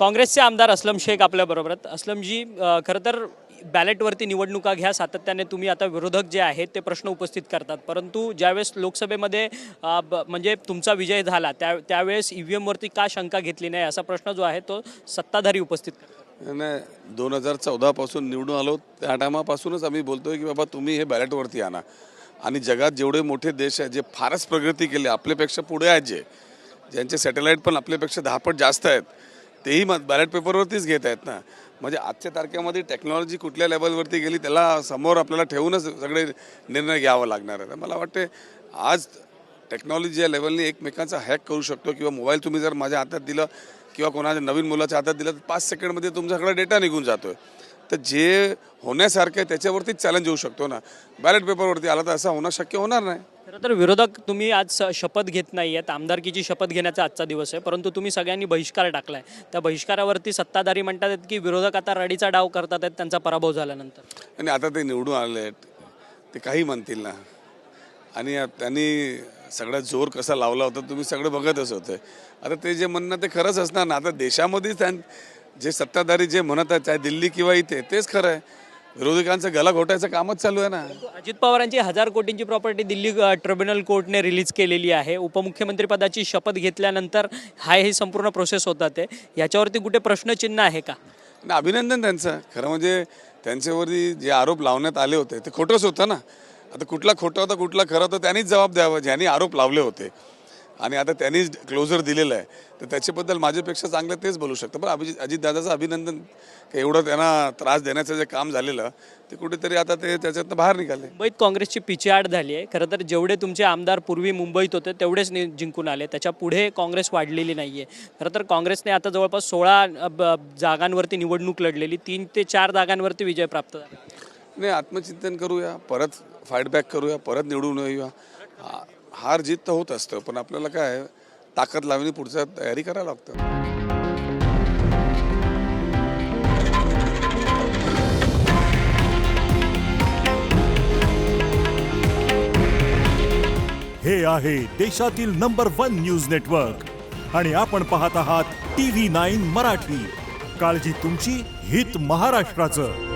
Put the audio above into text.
काँग्रेसचे आमदार अस्लम शेख आपल्याबरोबर आहेत. अस्लमजी, खरं तर बॅलेटवरती निवडणुका घ्या, सातत्याने तुम्ही आता विरोधक जे आहेत ते प्रश्न उपस्थित करतात, परंतु ज्यावेळेस लोकसभेमध्ये म्हणजे तुमचा विजय झाला त्यावेळेस EVM वरती का शंका घेतली नाही असा प्रश्न जो आहे तो सत्ताधारी उपस्थित करतात. नाही, 2014 पासून निवडून आलो त्या टायमापासूनच आम्ही बोलतोय की बाबा तुम्ही हे बॅलेटवरती आणा. आणि जगात जेवढे मोठे देश आहेत जे फारच प्रगती केली, आपल्यापेक्षा पुढे आहेत, ज्यांचे सॅटेलाईट पण आपल्यापेक्षा 10 पट जास्त आहेत, तेही बॅलेट पेपरवरतीच घेत आहेत ना. म्हणजे आजच्या तारखेमध्ये टेक्नॉलॉजी कुठल्या लेवलवरती गेली त्याला समोर आपल्याला ठेवूनच सगळे निर्णय घ्यावा लागणार आहे. मला वाटते आज टेक्नॉलॉजी या लेवलने एकमेकांचा हॅक करू शकतो, किंवा मोबाईल तुम्ही जर माझ्या हातात दिलं किंवा कोणाच्या नवीन मुलाच्या हातात दिलं तर 5 सेकंडमध्ये तुमचा सगळा डेटा निघून जातोय. तर जे होण्यासारखं आहे त्याच्यावरतीच चॅलेंज येऊ शकतो ना. बॅलेट पेपरवरती आला तर असं होणं शक्य होणार नाही. खरं तर विरोधक तुम्ही आज शपथ घेत नाही आहेत, आमदारकीची शपथ घेण्याचा आजचा दिवस आहे, परंतु तुम्ही सगळ्यांनी बहिष्कार टाकलाय. त्या बहिष्कारावरती सत्ताधारी म्हणतात आहेत की विरोधक आता रडीचा डाव करतात आहेत त्यांचा पराभव झाल्यानंतर. आणि आता ते निवडून आले आहेत, ते काही म्हणतील ना. आणि त्यांनी सगळ्यात जोर कसा लावला होता तुम्ही सगळं बघतच होते. आता ते जे म्हणणं ते खरंच असणार ना. आता देशामध्येच जे सत्ताधारी जे म्हणत आहेत, चाहे दिल्ली किंवा इथे, तेच खरं आहे. विरोधकांचं गला घोटायचं कामच चालू आहे ना. अजित पवारांची 1000 कोटींची प्रॉपर्टी दिल्ली ट्रिब्युनल कोर्टने रिलीज केलेली आहे. उपमुख्यमंत्री पदाची शपथ घेतल्यानंतर ही संपूर्ण प्रोसेस होतात आहे, याच्यावरती कुठे प्रश्नचिन्ह आहे का? आणि अभिनंदन त्यांचं. खरं म्हणजे त्यांच्यावरती जे आरोप लावण्यात आले होते ते खोटंच होतं ना. आता कुठला खोटं होतं कुठला खरं होतं त्यांनीच जबाब द्यावं, ज्यांनी आरोप लावले होते. आणि आता त्यांनीच क्लोजर दिलेलं आहे, तर त्याच्याबद्दल माझ्यापेक्षा चांगलं तेच बोलू शकतं. पण अजितदादाचं अभिनंदन, एवढं त्यांना त्रास देण्याचं जे काम झालेलं ते कुठेतरी आता ते त्याच्यातनं बाहेर निघाले. मुंबईत काँग्रेसची पिछेहाट झाली आहे. खरं तर जेवढे तुमचे आमदार पूर्वी मुंबईत होते तेवढेच जिंकून आले, त्याच्या पुढे काँग्रेस वाढलेली नाही आहे. खरं तर काँग्रेसने आता जवळपास 16 जागांवरती निवडणूक लढलेली, 3 ते 4 जागांवरती विजय प्राप्त झाला. नाही, आत्मचिंतन करूया, परत फाईटबॅक करूया, परत निवडून येऊया. हार जीत तर होत असतं, पण आपल्याला काय ताकद लावणी पुढच्या तयारी करायला लागतं. हे आहे देशातील नंबर 1 न्यूज नेटवर्क आणि आपण पाहत आहात TV9 मराठी. काळजी तुमची, हित महाराष्ट्राचं.